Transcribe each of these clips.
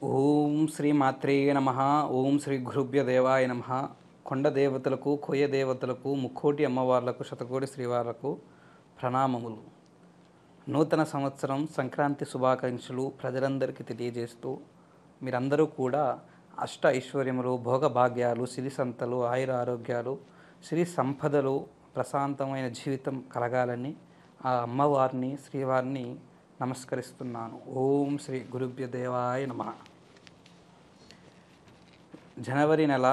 ఓం శ్రీ మాత్రే నమ. ఓం శ్రీ గురుభ్య దేవాయ నమ. కొండ దేవతలకు, కొయ్య దేవతలకు, ముక్కోటి అమ్మవార్లకు, శతకోటి శ్రీవార్లకు ప్రణామములు. నూతన సంవత్సరం సంక్రాంతి శుభాకాంక్షలు ప్రజలందరికీ తెలియజేస్తూ మీరందరూ కూడా అష్ట ఐశ్వర్యములు, భోగభాగ్యాలు, సిరి సంతలు, ఆయుర ఆరోగ్యాలు, సిరి సంపదలు, ప్రశాంతమైన జీవితం కలగాలని ఆ అమ్మవారిని, శ్రీవారిని నమస్కరిస్తున్నాను. ఓం శ్రీ గురుభ్య దేవాయ నమ. జనవరి నెల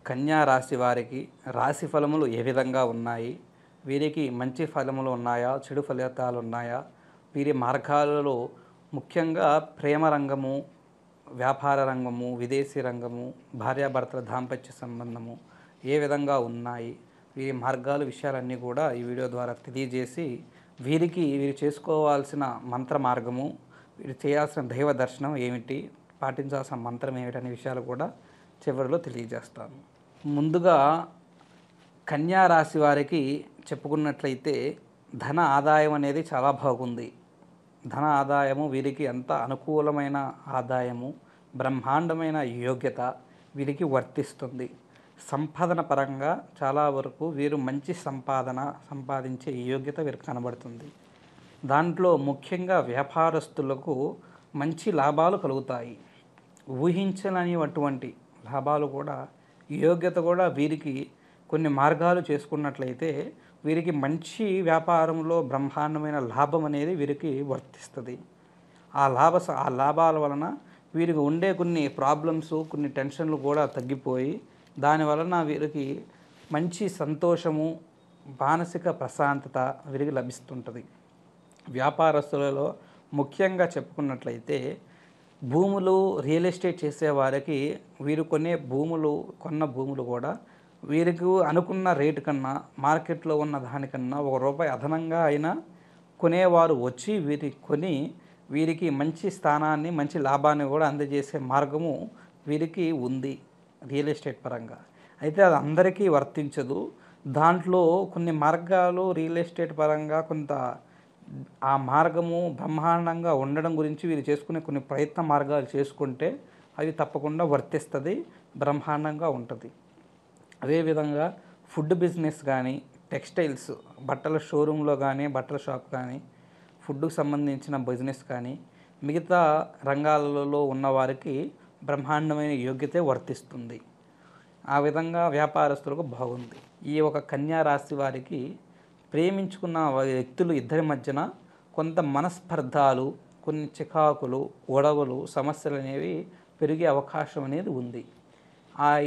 కన్యా రాశి వారికి రాశి ఫలములు ఏ విధంగా ఉన్నాయి? వీరికి మంచి ఫలములు ఉన్నాయా, చెడు ఫలితాలు ఉన్నాయా? వీరి మార్గాలలో ముఖ్యంగా ప్రేమ రంగము, వ్యాపార రంగము, విదేశీ రంగము, భార్యాభర్తల దాంపత్య సంబంధము ఏ విధంగా ఉన్నాయి? వీరి మార్గాల విషయాలన్నీ కూడా ఈ వీడియో ద్వారా తెలియజేసి వీరు చేసుకోవాల్సిన మంత్ర మార్గము, వీరు చేయాల్సిన దైవ దర్శనం ఏమిటి, పాటించాల్సిన మంత్రం ఏమిటి అనే విషయాలు కూడా చివరిలో తెలియజేస్తాను. ముందుగా కన్యా రాశి వారికి చెప్పుకున్నట్లయితే ధన ఆదాయం అనేది చాలా బాగుంది. ధన ఆదాయము వీరికి ఎంత అనుకూలమైన ఆదాయము, బ్రహ్మాండమైన యోగ్యత వీరికి వర్తిస్తుంది. సంపాదన పరంగా చాలా వరకు వీరు మంచి సంపాదించే యోగ్యత వీరికి కనబడుతుంది. దాంట్లో ముఖ్యంగా వ్యాపారస్తులకు మంచి లాభాలు కలుగుతాయి. ఊహించలేనిటువంటి లాభాలు కూడా, యోగ్యత కూడా వీరికి కొన్ని మార్గాలు చేసుకున్నట్లయితే వీరికి మంచి వ్యాపారంలో బ్రహ్మాండమైన లాభం అనేది వీరికి వర్తిస్తుంది. ఆ లాభాల వలన వీరికి ఉండే కొన్ని ప్రాబ్లమ్స్, కొన్ని టెన్షన్లు కూడా తగ్గిపోయి దాని వలన వీరికి మంచి సంతోషము, మానసిక ప్రశాంతత వీరికి లభిస్తుంటుంది. వ్యాపారస్తులలో ముఖ్యంగా చెప్పుకున్నట్లయితే భూములు, రియల్ ఎస్టేట్ చేసేవారికి వీరు కొన్న భూములు కూడా వీరికి అనుకున్న రేటు కన్నా, మార్కెట్లో ఉన్న దానికన్నా ₹1 అదనంగా అయినా కొనేవారు వచ్చి వీరికి మంచి స్థానాన్ని, మంచి లాభాన్ని కూడా అందజేసే మార్గము వీరికి ఉంది రియల్ ఎస్టేట్ పరంగా. అయితే అది అందరికీ వర్తించదు. దాంట్లో కొన్ని మార్గాలు రియల్ ఎస్టేట్ పరంగా కొంత ఆ మార్గము బ్రహ్మాండంగా ఉండడం గురించి వీరు చేసుకునే కొన్ని ప్రయత్న మార్గాలు చేసుకుంటే అవి తప్పకుండా వర్తిస్తుంది, బ్రహ్మాండంగా ఉంటుంది. అదేవిధంగా ఫుడ్ బిజినెస్ కానీ, టెక్స్టైల్స్, బట్టల షోరూంలో కానీ, బట్టల షాప్ కానీ, ఫుడ్కు సంబంధించిన బిజినెస్ కానీ, మిగతా రంగాలలో ఉన్నవారికి బ్రహ్మాండమైన యోగ్యతే వర్తిస్తుంది. ఆ విధంగా వ్యాపారస్తులకు బాగుంది. ఈ ఒక కన్యా రాశి వారికి ప్రేమించుకున్న వ్యక్తులు ఇద్దరి మధ్యన కొంత మనస్పర్ధాలు, కొన్ని చికాకులు, గొడవలు, సమస్యలు అనేవి పెరిగే అవకాశం అనేది ఉంది.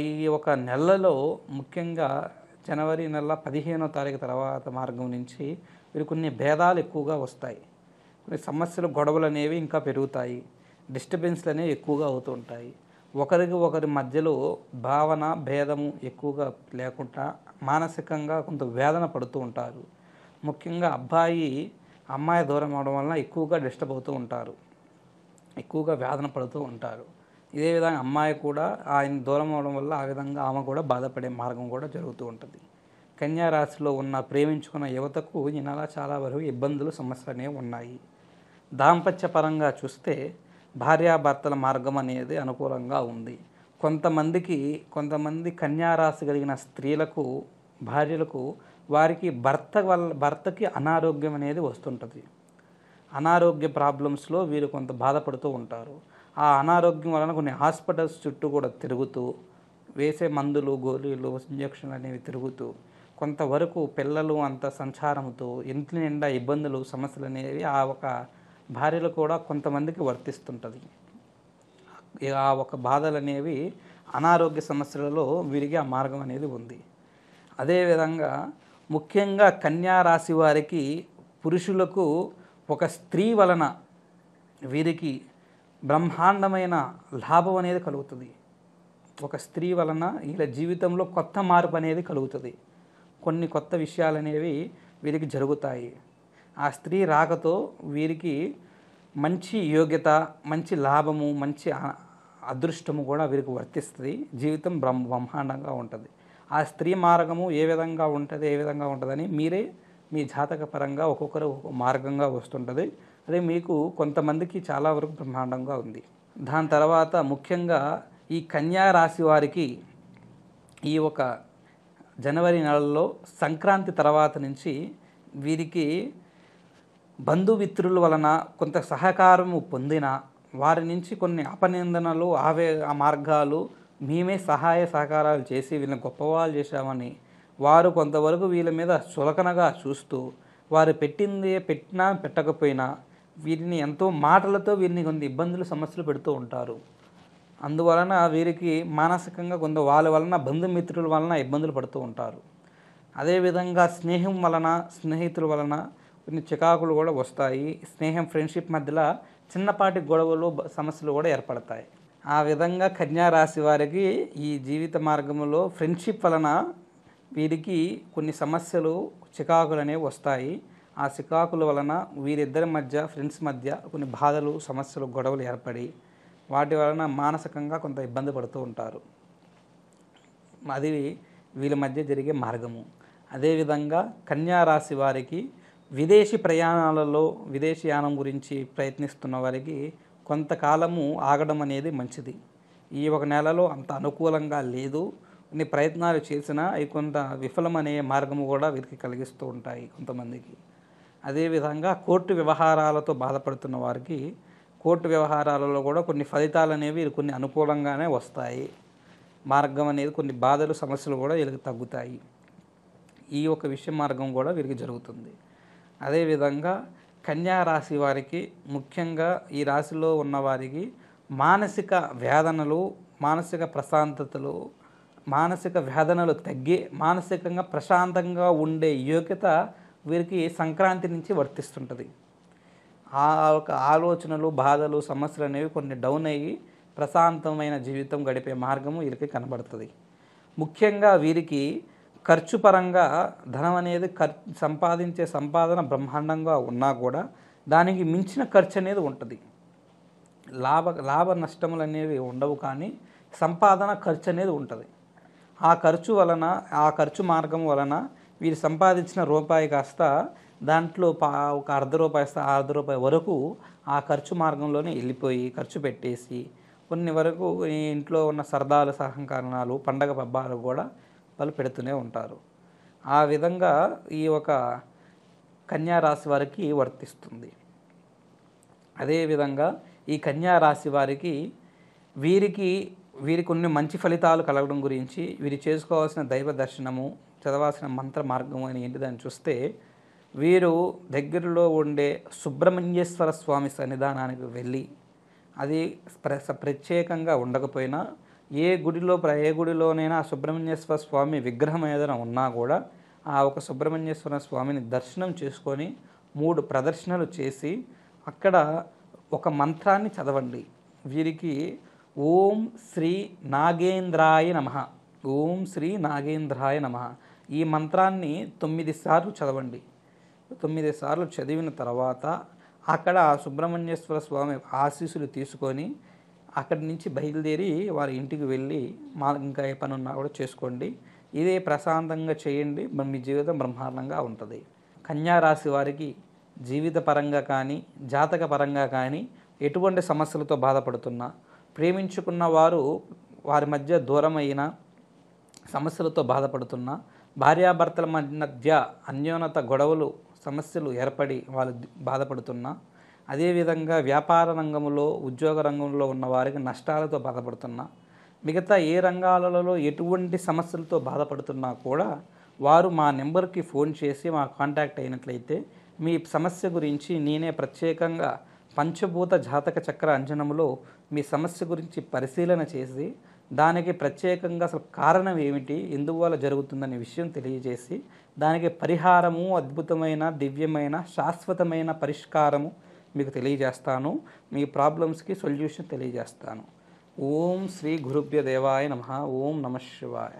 ఈ ఒక నెలలో ముఖ్యంగా జనవరి నెల 15వ తారీఖు తర్వాత మార్గం నుంచి వీరు కొన్ని భేదాలు ఎక్కువగా వస్తాయి. కొన్ని సమస్యలు, గొడవలు అనేవి ఇంకా పెరుగుతాయి. డిస్టర్బెన్స్లు అనేవి ఎక్కువగా అవుతూ ఉంటాయి. ఒకరి మధ్యలో భావన భేదము ఎక్కువగా లేకుండా మానసికంగా కొంత వేదన పడుతూ ఉంటారు. ముఖ్యంగా అమ్మాయి దూరం అవడం వలన ఎక్కువగా డిస్టర్బ్ అవుతూ ఉంటారు, ఎక్కువగా వేదన పడుతూ ఉంటారు. ఇదే విధంగా అమ్మాయి కూడా ఆయన దూరం అవడం వల్ల ఆ విధంగా ఆమె కూడా బాధపడే మార్గం కూడా జరుగుతూ ఉంటుంది. కన్యా రాశిలో ప్రేమించుకున్న యువతకు ఈ నెల చాలా వరకు ఇబ్బందులు, సమస్యలు అనేవి ఉన్నాయి. దాంపత్య పరంగా చూస్తే భార్యాభర్తల మార్గం అనేది అనుకూలంగా ఉంది. కొంతమంది కన్యారాశి కలిగిన స్త్రీలకు, భార్యలకు వారికి భర్తకి అనారోగ్యం అనేది వస్తుంటుంది. అనారోగ్య ప్రాబ్లమ్స్లో వీరు కొంత బాధపడుతూ ఉంటారు. ఆ అనారోగ్యం వలన కొన్ని హాస్పిటల్స్ చుట్టూ కూడా తిరుగుతూ, వేసే మందులు, గోళీలు, ఇంజక్షన్లు అనేవి తిరుగుతూ కొంతవరకు పిల్లలు అంత సంచారంతో ఇంటి నిండా ఇబ్బందులు, సమస్యలు అనేవి ఆ ఒక భార్యలు కూడా కొంతమందికి వర్తిస్తుంటుంది. ఆ ఒక బాధలు అనేవి అనారోగ్య సమస్యలలో వీరికి ఆ మార్గం అనేది ఉంది. అదేవిధంగా ముఖ్యంగా కన్యా రాశి వారికి పురుషులకు ఒక స్త్రీ వలన వీరికి బ్రహ్మాండమైన లాభం అనేది కలుగుతుంది. ఒక స్త్రీ వలన వీళ్ళ జీవితంలో కొత్త మార్పు అనేది కలుగుతుంది. కొన్ని కొత్త విషయాలు అనేవి వీరికి జరుగుతాయి. ఆ స్త్రీ రాకతో వీరికి మంచి యోగ్యత, మంచి లాభము, మంచి అదృష్టము కూడా వీరికి వర్తిస్తుంది. జీవితం బ్రహ్మాండంగా ఉంటుంది. ఆ స్త్రీ మార్గము ఏ విధంగా ఉంటుందని మీరే మీ జాతక పరంగా ఒక్కొక్కరు ఒక్కొక్క మార్గంగా వస్తుంటుంది. అదే మీకు కొంతమందికి చాలా వరకు బ్రహ్మాండంగా ఉంది. దాని తర్వాత ముఖ్యంగా ఈ కన్యా రాశి వారికి ఈ ఒక జనవరి నెలలో సంక్రాంతి తర్వాత నుంచి వీరికి బంధుమిత్రుల వలన కొంత సహకారము పొందిన వారి నుంచి కొన్ని అపనిందనలు ఆ మార్గాలు మేమే సహాయ సహకారాలు చేసి వీళ్ళని గొప్పవాళ్ళు చేశామని వారు కొంతవరకు వీళ్ళ మీద చులకనగా చూస్తూ వారు పెట్టినా పెట్టకపోయినా వీరిని ఎంతో మాటలతో వీరిని కొన్ని ఇబ్బందులు సమస్యలు పెడుతూ ఉంటారు. అందువలన వీరికి మానసికంగా కొంత వాళ్ళ వలన బంధుమిత్రుల వలన ఇబ్బందులు పడుతూ ఉంటారు. అదేవిధంగా స్నేహం వలన స్నేహితుల వలన కొన్ని చికాకులు కూడా వస్తాయి. స్నేహం ఫ్రెండ్షిప్ మధ్యలో చిన్నపాటి గొడవలు సమస్యలు కూడా ఏర్పడతాయి. ఆ విధంగా కన్యా రాశి వారికి ఈ జీవిత మార్గంలో ఫ్రెండ్షిప్ వలన వీరికి కొన్ని సమస్యలు చికాకులు అనేవి వస్తాయి. ఆ చికాకుల వలన వీరిద్దరి మధ్య ఫ్రెండ్స్ మధ్య కొన్ని బాధలు సమస్యలు గొడవలు ఏర్పడి వాటి వలన మానసికంగా కొంత ఇబ్బంది పడుతూ ఉంటారు. అది వీళ్ళ మధ్య జరిగే మార్గము. అదేవిధంగా కన్యా రాశి వారికి విదేశీ ప్రయాణాలలో విదేశీయానం గురించి ప్రయత్నిస్తున్న వారికి కొంతకాలము ఆగడం అనేది మంచిది. ఈ ఒక నెలలో అంత అనుకూలంగా లేదు. కొన్ని ప్రయత్నాలు చేసినా అవి కొంత విఫలమనే మార్గము కూడా వీరికి కలిగిస్తూ ఉంటాయి కొంతమందికి. అదేవిధంగా కోర్టు వ్యవహారాలతో బాధపడుతున్న వారికి కోర్టు వ్యవహారాలలో కూడా కొన్ని ఫలితాలు అనేవి కొన్ని అనుకూలంగానే వస్తాయి. మార్గం అనేది కొన్ని బాధలు సమస్యలు కూడా వీళ్ళకి తగ్గుతాయి. ఈ ఒక విషయ మార్గం కూడా వీరికి జరుగుతుంది. అదేవిధంగా కన్యా రాశి వారికి ముఖ్యంగా ఈ రాశిలో ఉన్నవారికి మానసిక వేదనలు మానసిక ప్రశాంతతలు మానసిక వేదనలు తగ్గి మానసికంగా ప్రశాంతంగా ఉండే యోగ్యత వీరికి సంక్రాంతి నుంచి వర్తిస్తుంటుంది. ఆ ఒక ఆలోచనలు బాధలు సమస్యలు అనేవి కొన్ని డౌన్ అయ్యి ప్రశాంతమైన జీవితం గడిపే మార్గము వీరికి కనబడుతుంది. ముఖ్యంగా వీరికి ఖర్చు పరంగా ధనం అనేది సంపాదించే సంపాదన బ్రహ్మాండంగా ఉన్నా కూడా దానికి మించిన ఖర్చు అనేది ఉంటుంది. లాభ నష్టములు అనేవి ఉండవు, కానీ సంపాదన ఖర్చు అనేది ఉంటుంది. ఆ ఖర్చు మార్గం వలన వీరు సంపాదించిన రూపాయి కాస్త దాంట్లో ఒక ₹1.5 వరకు ఆ ఖర్చు మార్గంలోనే వెళ్ళిపోయి ఖర్చు పెట్టేసి కొన్ని వరకు ఇంట్లో ఉన్న సరదాలు సహకారణాలు పండగ పబ్బాలు కూడా వాళ్ళు పెడుతూనే ఉంటారు. ఆ విధంగా ఈ ఒక కన్యా రాశి వారికి వర్తిస్తుంది. అదేవిధంగా ఈ కన్యా రాశి వారికి వీరికి కొన్ని మంచి ఫలితాలు కలగడం గురించి వీరు చేసుకోవాల్సిన దైవ దర్శనము చదవాల్సిన మంత్ర మార్గము అని ఏంటిదని చూస్తే వీరు దగ్గరలో ఉండే సుబ్రహ్మణ్యేశ్వర స్వామి సన్నిధానానికి వెళ్ళి అది ప్రత్యేకంగా ఉండకపోయినా ఏ గుడిలోనైనా సుబ్రహ్మణ్యేశ్వర స్వామి విగ్రహం ఏదైనా ఉన్నా కూడా ఆ ఒక సుబ్రహ్మణ్యేశ్వర స్వామిని దర్శనం చేసుకొని 3 ప్రదర్శనలు చేసి అక్కడ ఒక మంత్రాన్ని చదవండి. వీరికి ఓం శ్రీ నాగేంద్రాయ నమః, ఓం శ్రీ నాగేంద్రాయ నమః ఈ మంత్రాన్ని 9 సార్లు చదవండి. 9 సార్లు చదివిన తర్వాత అక్కడ ఆ సుబ్రహ్మణ్యేశ్వర స్వామి ఆశీస్సులు తీసుకొని అక్కడి నుంచి బయలుదేరి వారి ఇంటికి వెళ్ళి ఇంకా ఏ పని ఉన్నా కూడా చేసుకోండి. ఇదే ప్రశాంతంగా చేయండి, మీ జీవితం బ్రహ్మాండంగా ఉంటుంది. కన్యా రాశి వారికి జీవిత పరంగా కానీ జాతక పరంగా కానీ ఎటువంటి సమస్యలతో బాధపడుతున్నా, ప్రేమించుకున్న వారి మధ్య దూరమైన సమస్యలతో బాధపడుతున్నా, భార్యాభర్తల మధ్య అన్యోన్యత గొడవలు సమస్యలు ఏర్పడి వాళ్ళు బాధపడుతున్నా, అదేవిధంగా వ్యాపార రంగంలో ఉద్యోగ రంగంలో ఉన్న వారికి నష్టాలతో బాధపడుతున్నా, మిగతా ఏ రంగాలలో ఎటువంటి సమస్యలతో బాధపడుతున్నా కూడా వారు మా నెంబర్కి ఫోన్ చేసి మా కాంటాక్ట్ అయినట్లయితే మీ సమస్య గురించి నేనే ప్రత్యేకంగా పంచభూత జాతక చక్ర అంజనములో మీ సమస్య గురించి పరిశీలన చేసి దానికి ప్రత్యేకంగా అసలు కారణం ఏమిటి, ఎందువల్ల జరుగుతుందనే విషయం తెలియజేసి దానికి పరిహారము, అద్భుతమైన దివ్యమైన శాశ్వతమైన పరిష్కారము మీకు తెలియజేస్తాను. మీ ప్రాబ్లమ్స్కి సొల్యూషన్ తెలియజేస్తాను. ఓం శ్రీ గురుభ్య దేవాయ నమః. ఓం నమః శివాయ.